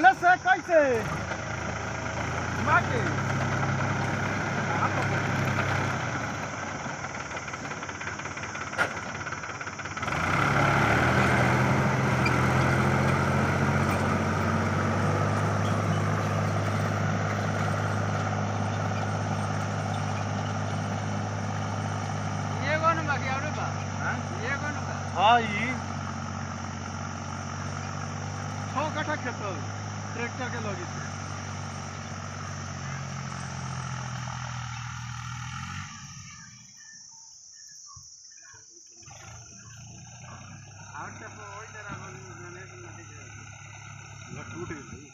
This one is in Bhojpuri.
हेले से कैसे माके ये कौन बाकी आवरे बा हां ये कौन बा हां ई 6 कट्ठा खेत ट्रैक्टर के लगी से आउट पे ओई तरह बन मैंने माटी के टूट गई